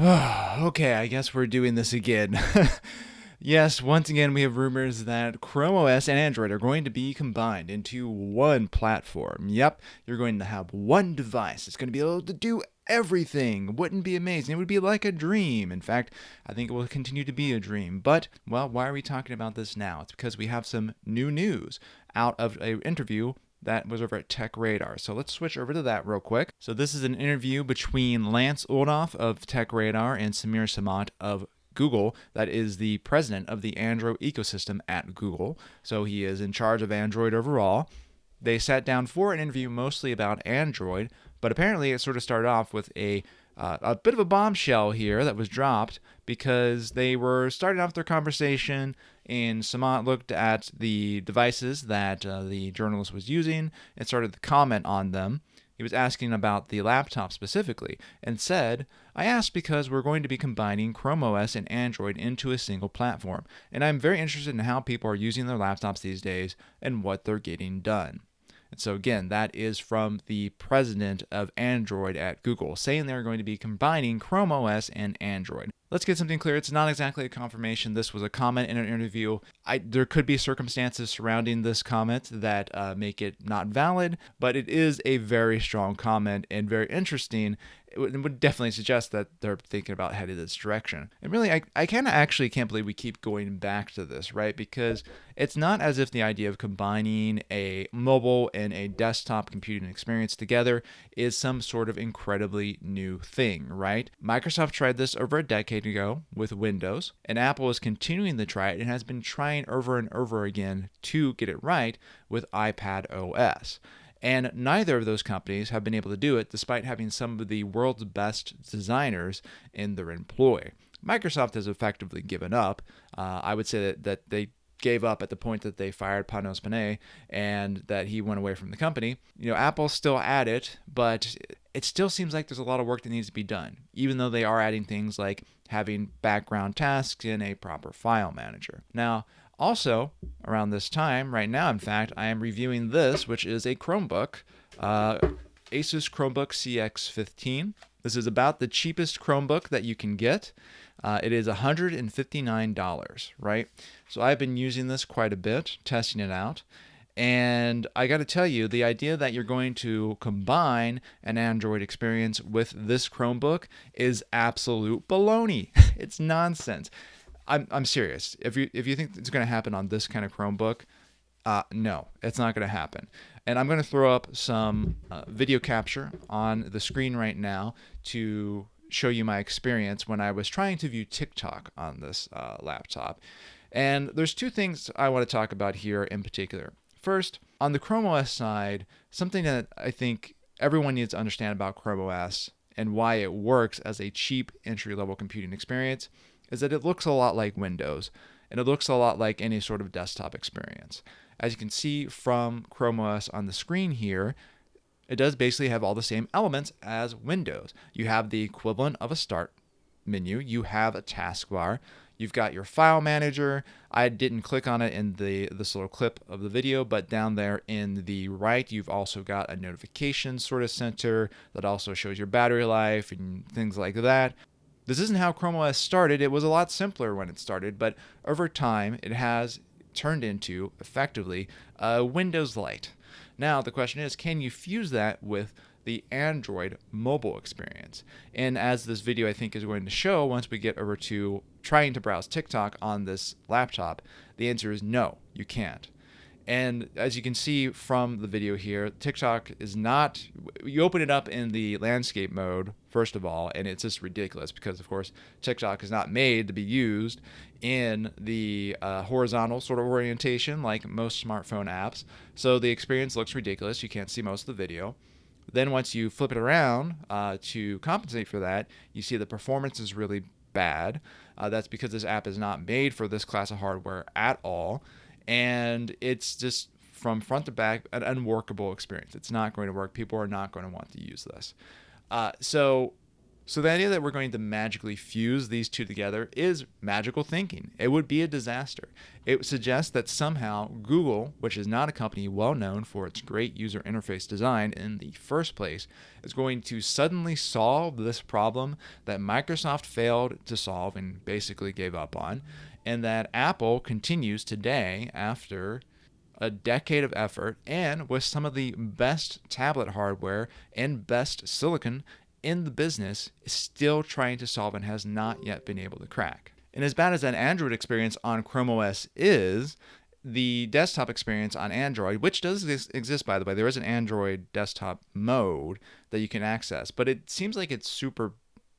Okay, I guess we're doing this again. Yes, once again, we have rumors that ChromeOS and Android are going to be combined into one platform. Yep, you're going to have one device. It's going to be able to do everything. Wouldn't be amazing? It would be like a dream. In fact, I think it will continue to be a dream. But, well, why are we talking about this now? It's because we have some new news out of an interview that was over at Tech Radar. So let's switch over to that real quick. So this is an interview between Lance Oldoff of Tech Radar and Samir Samat of Google, that is the president of the Android ecosystem at Google. So he is in charge of Android overall. They sat down for an interview mostly about Android, but apparently it sort of started off with a bit of a bombshell here that was dropped because they were starting off their conversation and Samant looked at the devices that the journalist was using and started to comment on them. He was asking about the laptop specifically and said, I asked because we're going to be combining ChromeOS and Android into a single platform, and I'm very interested in how people are using their laptops these days and what they're getting done. And so again, that is from the president of Android at Google, saying they're going to be combining Chrome OS and Android. Let's get something clear. It's not exactly a confirmation. This was a comment in an interview. There could be circumstances surrounding this comment that make it not valid, but it is a very strong comment and very interesting. It would definitely suggest that they're thinking about heading this direction. And really, I kind of actually can't believe we keep going back to this, right? Because it's not as if the idea of combining a mobile and a desktop computing experience together is some sort of incredibly new thing, right? Microsoft tried this over a decade ago with Windows, and Apple is continuing to try it and has been trying over and over again to get it right with iPad OS. And neither of those companies have been able to do it despite having some of the world's best designers in their employ. Microsoft has effectively given up. I would say that they gave up at the point that they fired Panos Panay and that he went away from the company. Apple's still at it, but it still seems like there's a lot of work that needs to be done, even though they are adding things like having background tasks in a proper file manager. Now, also, around this time, right now, in fact, I am reviewing this, which is a Chromebook, Asus Chromebook CX15. This is about the cheapest Chromebook that you can get. It is $159, right? So I've been using this quite a bit, testing it out. And I got to tell you, the idea that you're going to combine an Android experience with this Chromebook is absolute baloney. It's nonsense. I'm serious. If you think it's going to happen on this kind of Chromebook, no, it's not going to happen. And I'm going to throw up some video capture on the screen right now to show you my experience when I was trying to view TikTok on this laptop. And there's two things I want to talk about here in particular. First, on the Chrome OS side, something that I think everyone needs to understand about Chrome OS and why it works as a cheap entry-level computing experience is that it looks a lot like Windows, and it looks a lot like any sort of desktop experience. As you can see from Chrome OS on the screen here, it does basically have all the same elements as Windows. You have the equivalent of a start menu. You have a taskbar. You've got your file manager. I didn't click on it in this little clip of the video, but down there in the right, you've also got a notification sort of center that also shows your battery life and things like that. This isn't how Chrome OS started. It was a lot simpler when it started, but over time, it has turned into, effectively, a Windows Lite. Now, the question is, can you fuse that with the Android mobile experience? And as this video, I think, is going to show once we get over to trying to browse TikTok on this laptop, the answer is no, you can't. And as you can see from the video here, TikTok is not, you open it up in the landscape mode, first of all, and it's just ridiculous because, of course, TikTok is not made to be used in the horizontal sort of orientation like most smartphone apps. So the experience looks ridiculous. You can't see most of the video. Then once you flip it around to compensate for that, you see the performance is really bad. That's because this app is not made for this class of hardware at all. And it's just from front to back an unworkable experience. It's not going to work. People are not going to want to use this. So So the idea that we're going to magically fuse these two together is magical thinking. It would be a disaster. It suggests that somehow Google, which is not a company well known for its great user interface design in the first place, is going to suddenly solve this problem that Microsoft failed to solve and basically gave up on, and that Apple continues today after a decade of effort and with some of the best tablet hardware and best silicon in the business is still trying to solve and has not yet been able to crack. And as bad as that Android experience on Chrome OS is, the desktop experience on Android, which does exist by the way, there is an Android desktop mode that you can access, but it seems like it's super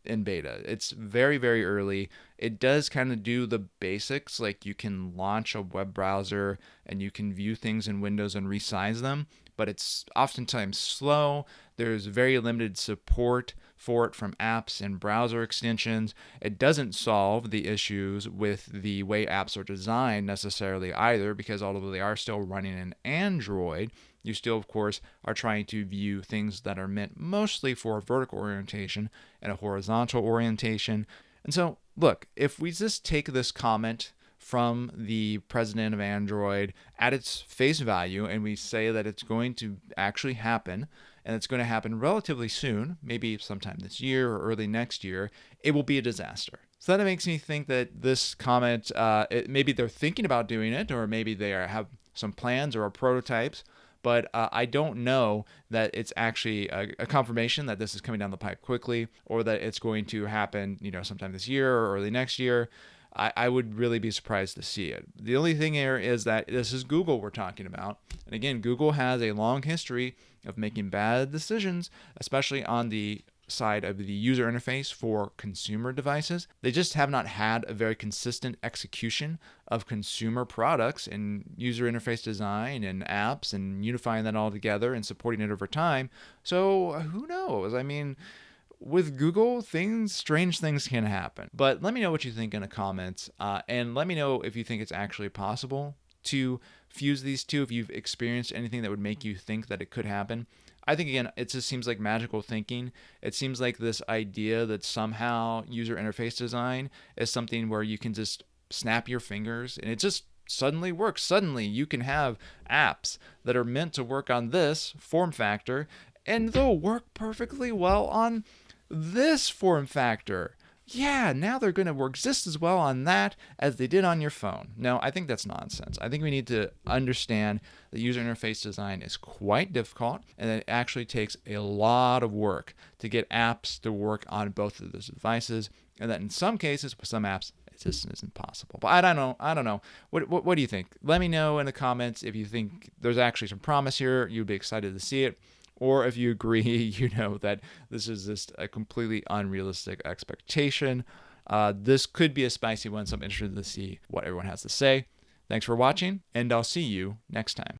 in beta. It's very, very early. It does kind of do the basics, like you can launch a web browser and you can view things in Windows and resize them, but it's oftentimes slow. There's very limited support for it from apps and browser extensions. It doesn't solve the issues with the way apps are designed necessarily either, because although they are still running in Android, you still, of course, are trying to view things that are meant mostly for vertical orientation and a horizontal orientation. And so, look, if we just take this comment from the president of Android at its face value and we say that it's going to actually happen, and it's going to happen relatively soon, maybe sometime this year or early next year, it will be a disaster. So that makes me think that this comment, maybe they're thinking about doing it, or maybe they have some plans or prototypes, but I don't know that it's actually a confirmation that this is coming down the pipe quickly, or that it's going to happen, sometime this year or early next year. I would really be surprised to see it. The only thing here is that this is Google we're talking about. And again, Google has a long history of making bad decisions, especially on the side of the user interface for consumer devices. They just have not had a very consistent execution of consumer products and user interface design and apps and unifying that all together and supporting it over time. So who knows? I mean, with Google, strange things can happen. But let me know what you think in the comments, and let me know if you think it's actually possible to fuse these two, if you've experienced anything that would make you think that it could happen. I think, again, it just seems like magical thinking. It seems like this idea that somehow user interface design is something where you can just snap your fingers and it just suddenly works. Suddenly you can have apps that are meant to work on this form factor and they'll work perfectly well on this form factor. Yeah, now they're going to work just as well on that as they did on your phone. No, I think that's nonsense. I think we need to understand that user interface design is quite difficult and it actually takes a lot of work to get apps to work on both of those devices, and that in some cases with some apps it just isn't possible. But I don't know. What do you think? Let me know in the comments if you think there's actually some promise here. You'd be excited to see it. Or if you agree, that this is just a completely unrealistic expectation. This could be a spicy one, so I'm interested to see what everyone has to say. Thanks for watching, and I'll see you next time.